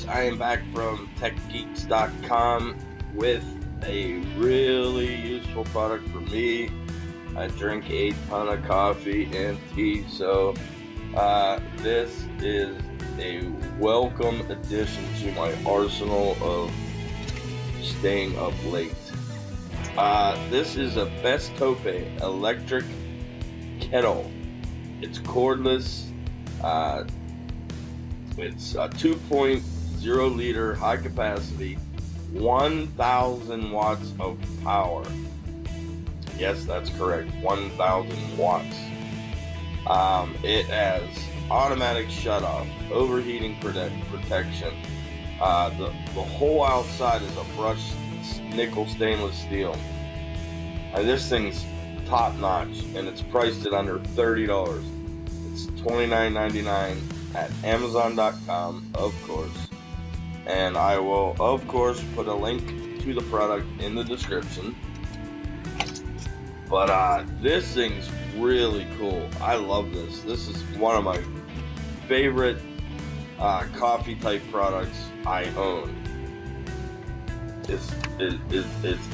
I am back from techgeeks.com with a really useful product for me. I drink a ton of coffee and tea, so this is a welcome addition to my arsenal of staying up late. This is a BESTOPE electric kettle. It's cordless. It's a 2.0 liter high capacity, 1,000 watts of power. Yes, that's correct, 1,000 watts. It has automatic shutoff, overheating protection. The whole outside is a brushed nickel stainless steel. And this thing's top notch, and it's priced at under $30. It's $29.99 at Amazon.com, of course. And I will, of course, put a link to the product in the description. But this thing's really cool. I love this. This is one of my favorite coffee type products I own. It's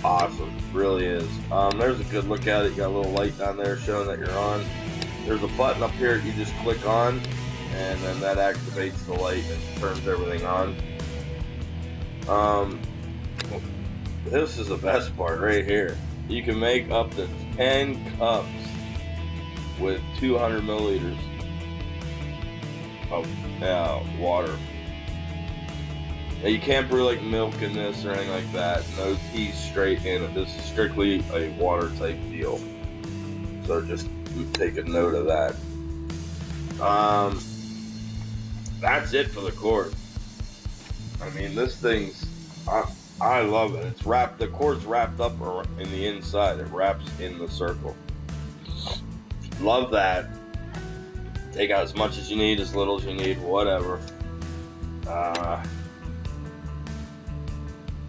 awesome. It really is. There's a good look at it. You got a little light down there showing that you're on. There's a button up here you just click on, and then that activates the light and turns everything on. This is the best part right here. You can make up to 10 cups with 200 milliliters of water. Now, you can't brew like milk in this or anything like that. No tea straight in it. This is strictly a water type deal. So just take a note of that. That's it for the cord. I mean, this thing's, I love it. It's wrapped, the cord's wrapped up in the inside. It wraps in the circle. Love that. Take out as much as you need, as little as you need, whatever.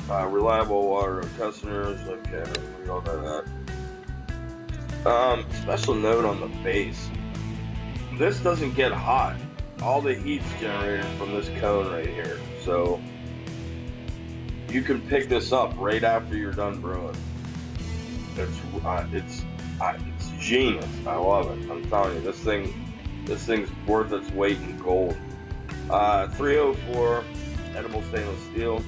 Reliable water of customers. Okay, we all know that. Special note on the base. This doesn't get hot. All the heat's generated from this cone right here. So you can pick this up right after you're done brewing. It's genius. I love it. I'm telling you, this thing's worth its weight in gold. 304 edible stainless steel.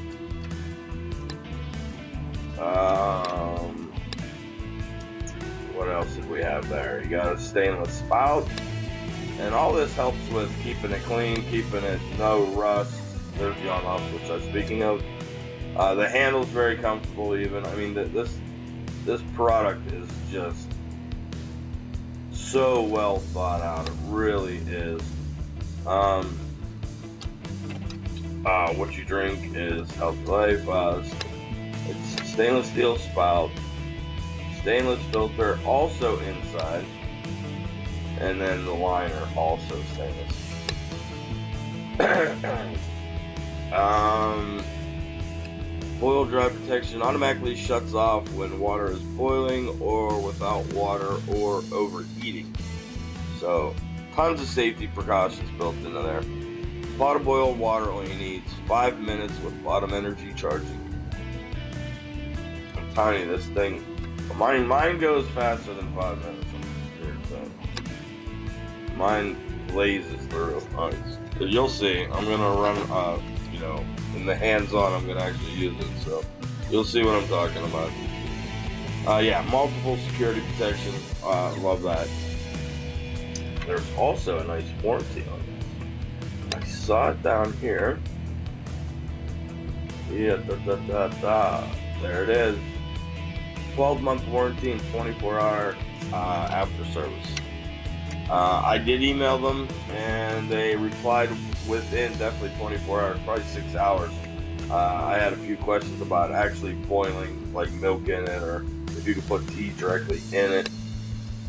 What else did we have there? You got a stainless spout, and all this helps with keeping it clean, keeping it no rust. There's the on-off switch I'm speaking of. The handle's very comfortable even. I mean, this product is just so well thought out. It really is. What you drink is healthy life. It's stainless steel spout, stainless filter also inside, and then the liner also stainless. Boil dry protection automatically shuts off when water is boiling or without water or overheating. So tons of safety precautions built into there. Pot of boiled water only needs 5 minutes with bottom energy charging. I'm telling you, this thing, mine goes faster than 5 minutes. Mine blazes through. You'll see. I'm gonna run, in the hands-on. I'm gonna actually use it, so you'll see what I'm talking about. Yeah, multiple security protection. Love that. There's also a nice warranty on this. I saw it down here. Yeah, there it is. 12-month warranty and 24-hour after service. I did email them, and they replied within definitely 24 hours, probably 6 hours. I had a few questions about actually boiling like milk in it, or if you could put tea directly in it.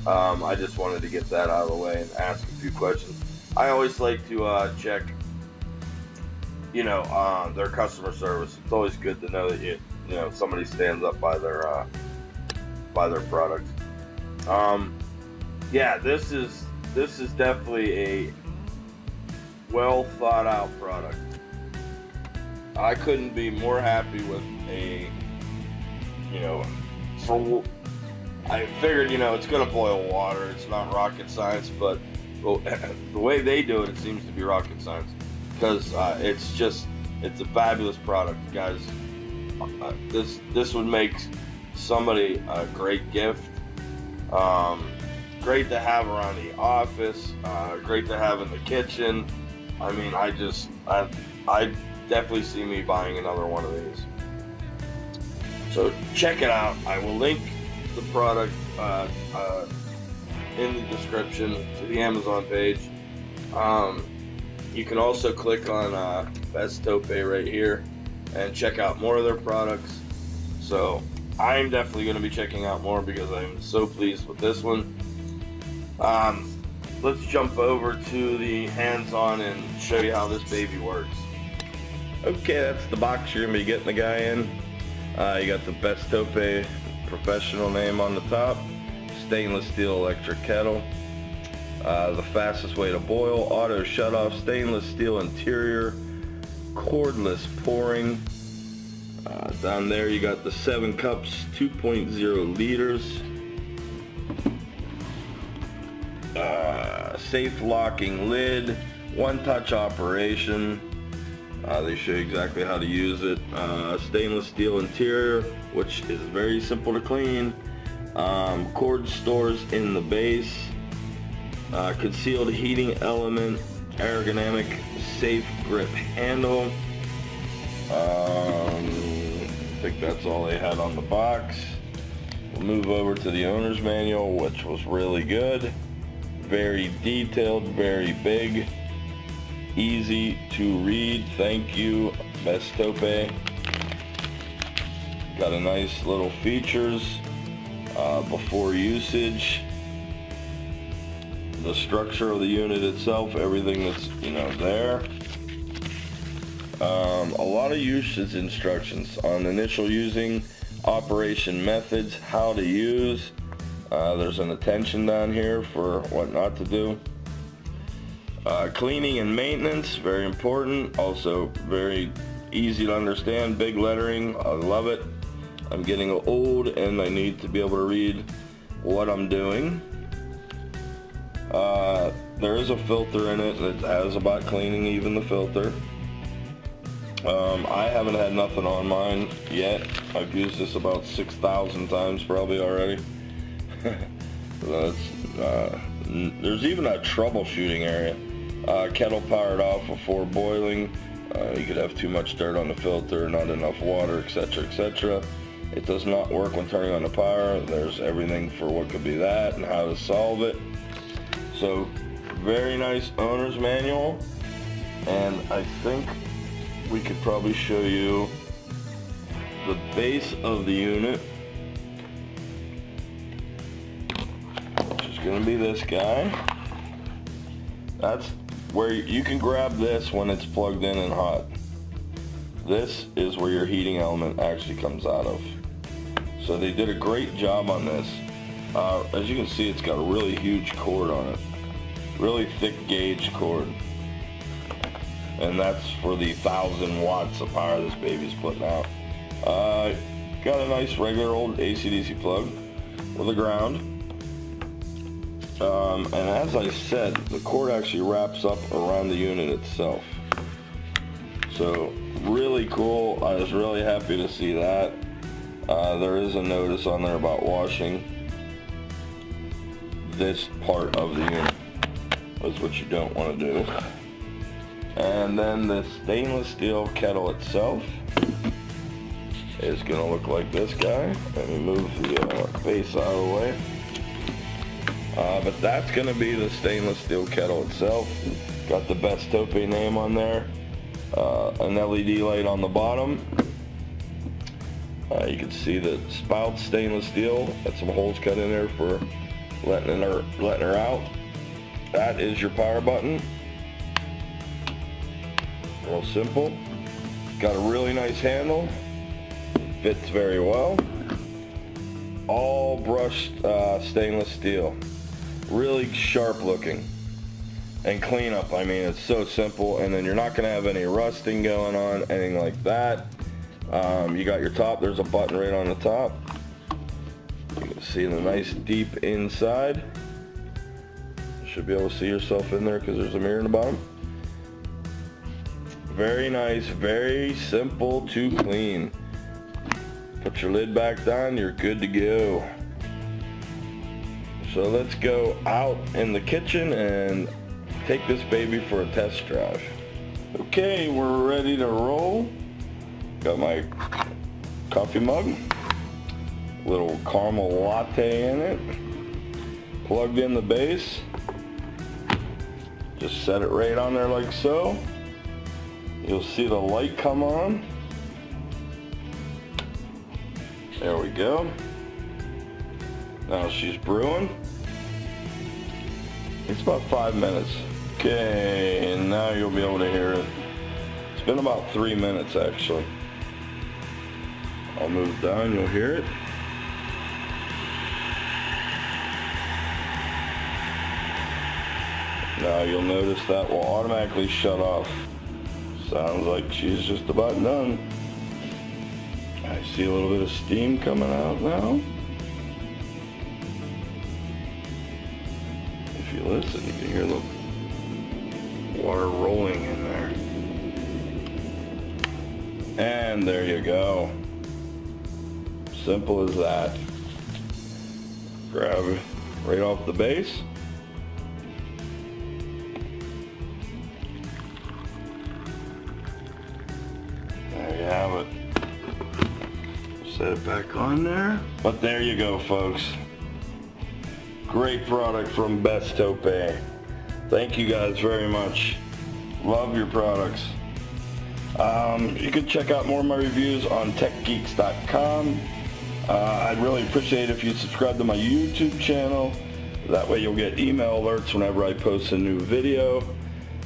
I just wanted to get that out of the way and ask a few questions. I always like to check, their customer service. It's always good to know that somebody stands up by their product. Yeah, this is definitely a well thought out product. I couldn't be more happy with a, you know, I figured, you know, it's going to boil water. It's not rocket science, but the way they do it, it seems to be rocket science, because it's a fabulous product, guys. This would make somebody a great gift. Great to have around the office. Great to have in the kitchen. I mean, I definitely see me buying another one of these. So check it out. I will link the product in the description to the Amazon page. You can also click on BESTOPE right here and check out more of their products. So I'm definitely going to be checking out more because I'm so pleased with this one. Let's jump over to the hands-on and show you how this baby works. Okay, that's the box you're going to be getting the guy in. You got the BESTOPE professional name on the top, stainless steel electric kettle, the fastest way to boil, auto shutoff, stainless steel interior, cordless pouring. Down there you got the 7 cups, 2.0 liters, safe locking lid, one-touch operation. They show you exactly how to use it. Stainless steel interior, which is very simple to clean. Cord stores in the base. Concealed heating element, ergonomic safe grip handle. I think that's all they had on the box. We'll move over to the owner's manual, which was really good. Very detailed, very big. Easy to read. Thank you, BESTOPE. Got a nice little features, before usage, the structure of the unit itself, everything that's, you know, there. A lot of usage instructions on initial using, operation methods, how to use. There's an attention down here for what not to do. Cleaning and maintenance, very important. Also very easy to understand, big lettering. I love it. I'm getting old and I need to be able to read what I'm doing. There is a filter in it that has about cleaning even the filter. I haven't had nothing on mine yet. I've used this about 6,000 times probably already. There's even a troubleshooting area. Kettle powered off before boiling. You could have too much dirt on the filter, not enough water, etc., etc. It does not work when turning on the power. There's everything for what could be that and how to solve it. So very nice owner's manual, and I think we could probably show you the base of the unit, which is going to be this guy. That's where you can grab this when it's plugged in and hot. This is where your heating element actually comes out of. So they did a great job on this. As you can see, it's got a really huge cord on it. Really thick gauge cord. And that's for the 1,000 watts of power this baby's putting out. Got a nice regular old AC/DC plug with a ground. And as I said, the cord actually wraps up around the unit itself. So really cool. I was really happy to see that. There is a notice on there about washing this part of the unit. That's what you don't want to do. And then the stainless steel kettle itself is going to look like this guy. Let me move the base out of the way. But that's going to be the stainless steel kettle itself. Got the BESTOPE name on there. An LED light on the bottom. You can see the spout stainless steel. Got some holes cut in there for letting her out. That is your power button. Real simple. Got a really nice handle. Fits very well. All brushed stainless steel. Really sharp looking. and cleanup. I mean, it's so simple, and then you're not gonna have any rusting going on, anything like that. You got your top, there's a button right on the top. You can see the nice deep inside. You should be able to see yourself in there because there's a mirror in the bottom. Very nice, very simple to clean. Put your lid back down, you're good to go. So let's go out in the kitchen and take this baby for a test drive. Okay, we're ready to roll. Got my coffee mug, little caramel latte in it, plugged in the base. Just set it right on there like so. You'll see the light come on. There we go. Now she's brewing. It's about 5 minutes. Okay, and now you'll be able to hear it. It's been about 3 minutes actually. I'll move down, you'll hear it. Now you'll notice that will automatically shut off. Sounds like she's just about done. I see a little bit of steam coming out now. If you listen, you can hear the water rolling in there. And there you go. Simple as that. Grab it right off the base. There you have it. Set it back on there. But there you go, folks. Great product from BESTOPE. Thank you guys very much. Love your products. You can check out more of my reviews on techgeeks.com. I'd really appreciate it if you subscribe to my YouTube channel. That way you'll get email alerts whenever I post a new video.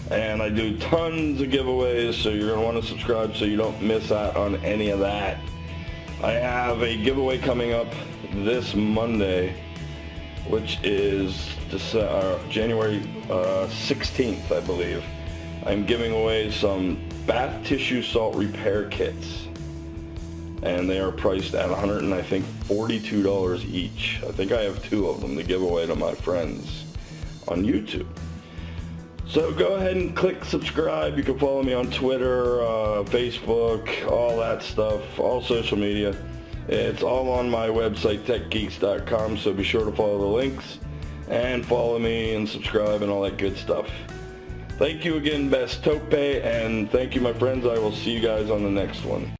And I do tons of giveaways, so you're going to want to subscribe so you don't miss out on any of that. I have a giveaway coming up this Monday, which is January 16th, I believe. I'm giving away some bath tissue salt repair kits. And they are priced at $142 each. I think I have 2 of them to give away to my friends on YouTube. So go ahead and click subscribe. You can follow me on Twitter, Facebook, all that stuff, all social media. It's all on my website, techgeeks.com, so be sure to follow the links and follow me and subscribe and all that good stuff. Thank you again, BESTOPE, and thank you, my friends. I will see you guys on the next one.